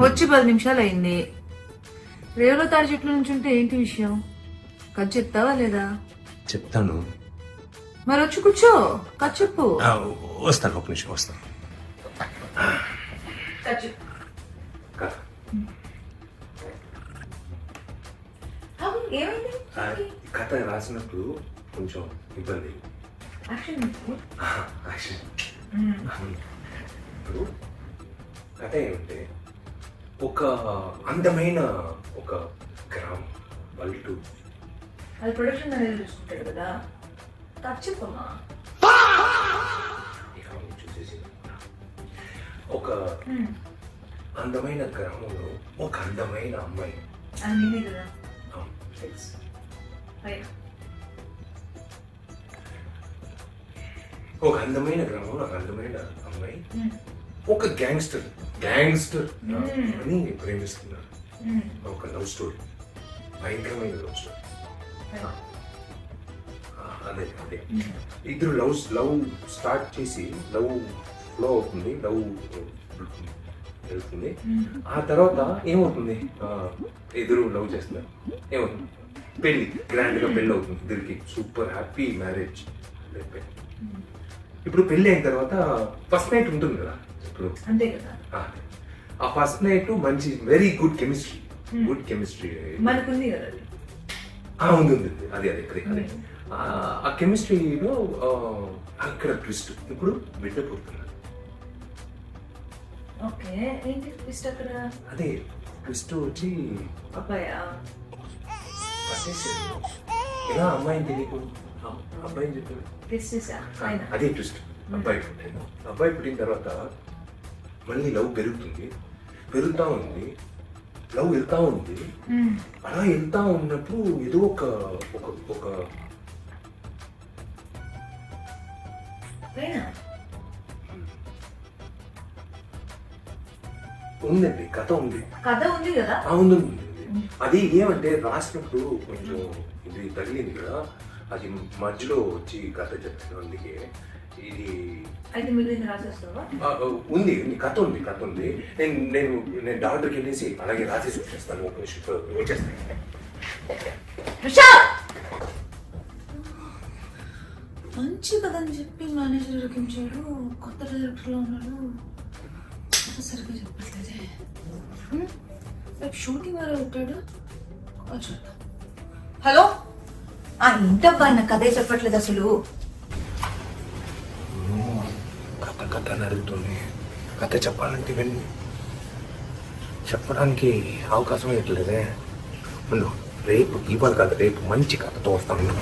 వచ్చి 10 నిమిషాలు అయింది. రేవులో తాడి చెట్ల నుంచి ఉంటే ఏంటి విషయం? కథ చెప్తావా లేదా? చెప్తాను. మరి వచ్చి కూర్చో, కథ చెప్పు. వస్తాను, ఒక నిమిషం వస్తాను. కథ చెప్పు. అవును, ఏమైంది? కథ రాసినప్పుడు కొంచెం ఇబ్బంది. యాక్షన్. ఇప్పుడు కథ ఏమంటే, ఒక అందమైన ఒక గ్రామం, పల్లెటూరు. అది ప్రొడక్షన్ మేనేజర్ చూసుకుంటాడు కదా. కథ చెప్పమ్మా. చూసేసి ఒక అందమైన గ్రామంలో ఒక అందమైన అమ్మాయి. అది నేనే కదా. ఒక అందమైన గ్రామంలో ఒక అందమైన అమ్మాయి ఒక గ్యాంగ్స్టర్ అని ప్రేమిస్తున్నారు. ఒక లవ్ స్టోరీ, భయంకరమైన లవ్ స్టోరీ. అదే అదే ఇద్దరు లవ్ స్టార్ట్ చేసి లవ్ ఫ్లో అవుతుంది, లవ్ వెళ్తుంది. ఆ తర్వాత ఏమవుతుంది, ఇద్దరు లవ్ చేస్తున్నారు, ఏమవుతుంది, పెళ్లి, గ్రాండ్ గా పెళ్లి అవుతుంది ఇద్దరికి. Super happy marriage. ఇప్పుడు పెళ్లి అయిన తర్వాత ఫస్ట్ నైట్ ఉంటుంది కదా. ఇప్పుడు అంతే కదా. ఆ ఫస్ట్ నైట్ మంచి వెరీ గుడ్ కెమిస్ట్రీ మనకుంది కదా. ఉంది అదే అదే అదే ఆ కెమిస్ట్రీలో అక్కడ ట్విస్ట్. ఇప్పుడు బిడ్డ పుడుతున్నారు. ఓకే, ఏంటి ట్విస్ట్ అక్కడ? అదే ట్విస్ట్ వచ్చి అబ్బాయా ఎలా అమ్మాయిని తెలియకూడదు, అబ్బాయిని చెప్పారు. అదే ట్విస్ట్. అబ్బాయి పుట్టిన తర్వాత మళ్ళీ లవ్ పెరుగుతా ఉంది, లవ్ వెళ్తా ఉంది. అలా వెళ్తా ఉన్నప్పుడు ఏదో ఒక ఉందండి, కథ ఉంది కదా. ఉంది. అది ఏమంటే రాసినప్పుడు కొంచెం ఇది తగిలింది కదా, అది మధ్యలో వచ్చి కథ చెప్తాను. అందుకే ఇది ఉంది, కథ ఉంది. నేను డాక్టర్కి వెళ్ళేసి అలాగే రాసేసి వచ్చేస్తాను. ఒక నిమిషం వచ్చేస్తాను. మంచి కథ అని చెప్పి మేనేజర్ రకించాడు. కొత్త డైరెక్టర్లో ఉన్నాడు, సరిగ్గా చెప్పట్లేదే. రేపు షూటింగ్ వారు ఉంటాడు. హలో, ఏంటబ్బా నా కథే చెప్పట్లేదు అసలు. కథ అడుగుతుంది. కథ చెప్పాలంటే చెప్పడానికి అవకాశం ఇవ్వట్లేదే. రేపు ఇవాళ కథ, రేపు మంచి కథతో వస్తాను.